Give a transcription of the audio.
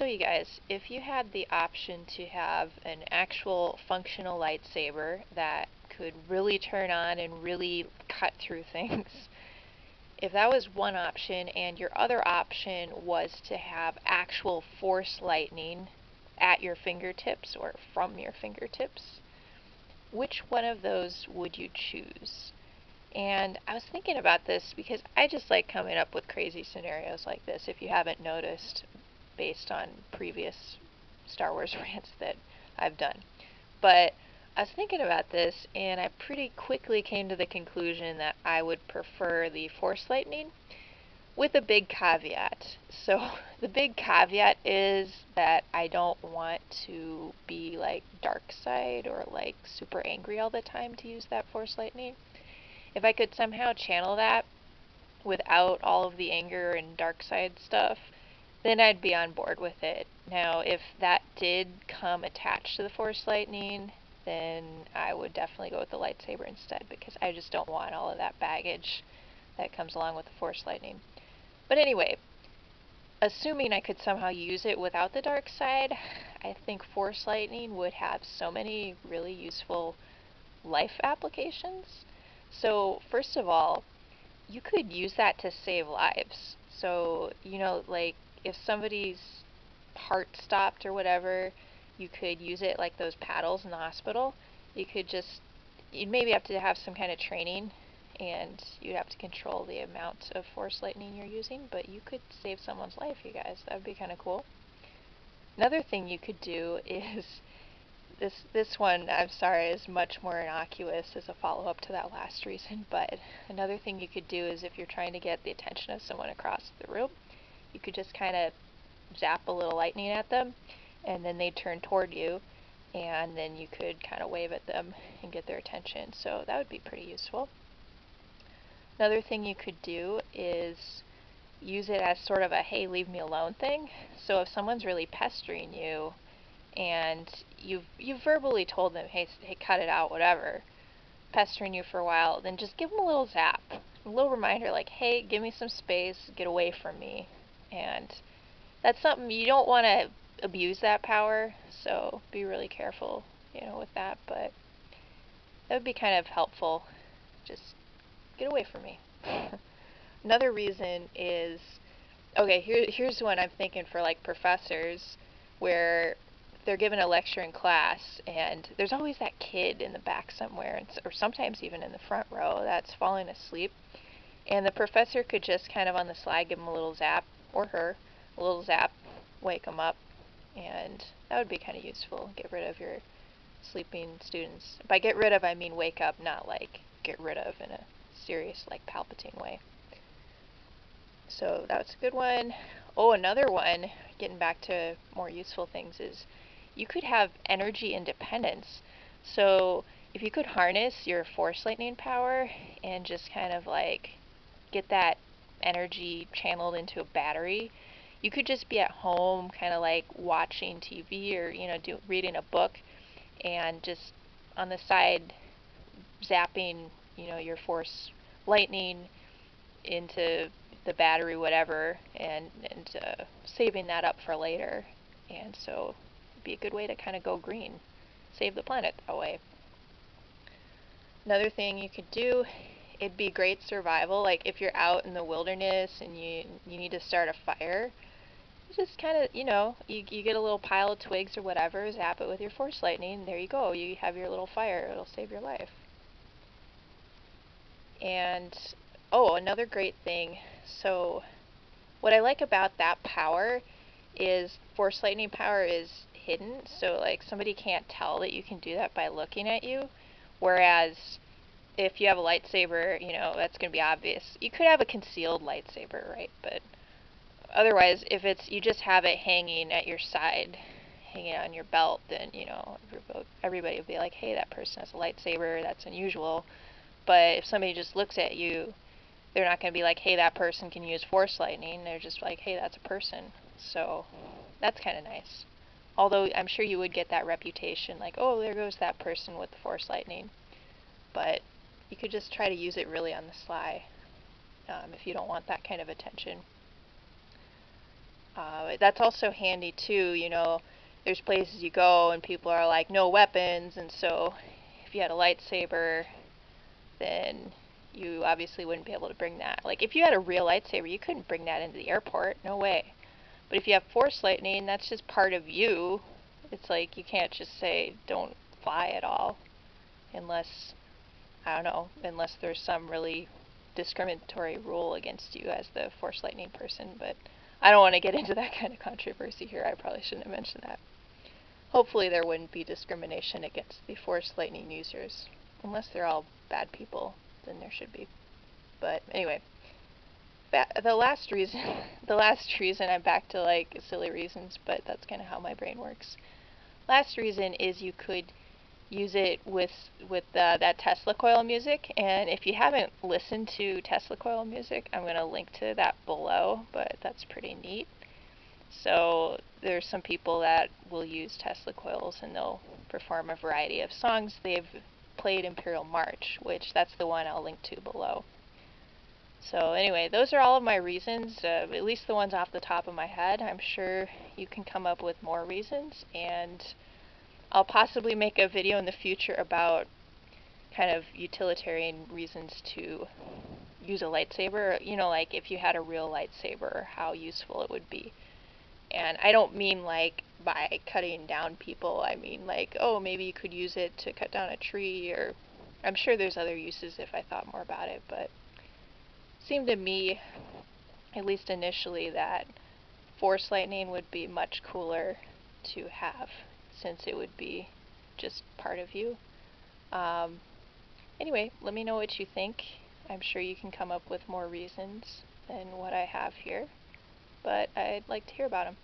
So you guys, if you had the option to have an actual functional lightsaber that could really turn on and really cut through things, if that was one option and your other option was to have actual force lightning at your fingertips or from your fingertips, which one of those would you choose? And I was thinking about this because I just like coming up with crazy scenarios like this, if you haven't noticed, based on previous Star Wars rants that I've done. But I was thinking about this, and I pretty quickly came to the conclusion that I would prefer the Force Lightning, with a big caveat. So the big caveat is that I don't want to be like dark side or like super angry all the time to use that Force Lightning. If I could somehow channel that without all of the anger and dark side stuff, then I'd be on board with it. Now, if that did come attached to the Force Lightning, then I would definitely go with the lightsaber instead, because I just don't want all of that baggage that comes along with the Force Lightning. But anyway, assuming I could somehow use it without the dark side, I think Force Lightning would have so many really useful life applications. So, first of all, you could use that to save lives. So, like if somebody's heart stopped or whatever, you could use it like those paddles in the hospital. You'd maybe have to have some kind of training, and you'd have to control the amount of Force Lightning you're using, but you could save someone's life, you guys. That would be kind of cool. Another thing you could do is this one, I'm sorry, is much more innocuous as a follow-up to that last reason, but another thing you could do is if you're trying to get the attention of someone across the room, you could just kind of zap a little lightning at them, and then they'd turn toward you, and then you could kind of wave at them and get their attention. So that would be pretty useful. Another thing you could do is use it as sort of a hey, leave me alone thing. So if someone's really pestering you, and you've verbally told them, hey, cut it out, whatever, pestering you for a while, then just give them a little zap, a little reminder like, hey, give me some space, get away from me. And that's something you don't want to abuse that power, so be really careful, with that, but that would be kind of helpful. Just get away from me. Another reason is, okay, here's one I'm thinking for like professors, where they're given a lecture in class, and there's always that kid in the back somewhere, or sometimes even in the front row, that's falling asleep, and the professor could just kind of on the slide give him a little zap, or her, a little zap, wake them up, and that would be kind of useful. Get rid of your sleeping students. By get rid of, I mean wake up, not like get rid of in a serious, like Palpatine way. So that's a good one. Oh, another one, getting back to more useful things, is you could have energy independence. So if you could harness your Force Lightning power and just kind of like get that energy channeled into a battery, you could just be at home kind of like watching TV or reading a book, and just on the side zapping your Force Lightning into the battery, whatever, and saving that up for later. And so it'd be a good way to kind of go green, save the planet that way. Another thing you could do, it'd be great survival, like if you're out in the wilderness and you need to start a fire, you just kind of, you get a little pile of twigs or whatever, zap it with your Force Lightning, there you go, you have your little fire, it'll save your life. And oh, another great thing, so what I like about that power is Force Lightning power is hidden, so like somebody can't tell that you can do that by looking at you, whereas if you have a lightsaber, that's going to be obvious. You could have a concealed lightsaber, right? But otherwise, if you just have it hanging at your side, hanging on your belt, then, everybody will be like, hey, that person has a lightsaber, that's unusual. But if somebody just looks at you, they're not going to be like, hey, that person can use Force Lightning. They're just like, hey, that's a person. So that's kind of nice. Although I'm sure you would get that reputation, like, oh, there goes that person with the Force Lightning. But you could just try to use it really on the sly, if you don't want that kind of attention. So that's also handy too, there's places you go and people are like, no weapons, and so if you had a lightsaber, then you obviously wouldn't be able to bring that. Like, if you had a real lightsaber, you couldn't bring that into the airport. No way. But if you have force lightning, that's just part of you. It's like you can't just say don't fly at all unless, I don't know, unless there's some really discriminatory rule against you as the force lightning person. But I don't want to get into that kind of controversy here. I probably shouldn't have mentioned that. Hopefully there wouldn't be discrimination against the force lightning users. Unless they're all bad people, then there should be. But anyway, the last reason, I'm back to like silly reasons, but that's kind of how my brain works. Last reason is you could use it with that Tesla coil music, and if you haven't listened to Tesla coil music, I'm going to link to that below, but that's pretty neat. So there's some people that will use Tesla coils and they'll perform a variety of songs. They've played Imperial March, which that's the one I'll link to below. So anyway, those are all of my reasons, at least the ones off the top of my head. I'm sure you can come up with more reasons, and I'll possibly make a video in the future about kind of utilitarian reasons to use a lightsaber, like if you had a real lightsaber, how useful it would be. And I don't mean like by cutting down people, I mean like, oh, maybe you could use it to cut down a tree, or I'm sure there's other uses if I thought more about it, but it seemed to me, at least initially, that force lightning would be much cooler to have, since it would be just part of you. Anyway, let me know what you think. I'm sure you can come up with more reasons than what I have here, but I'd like to hear about them.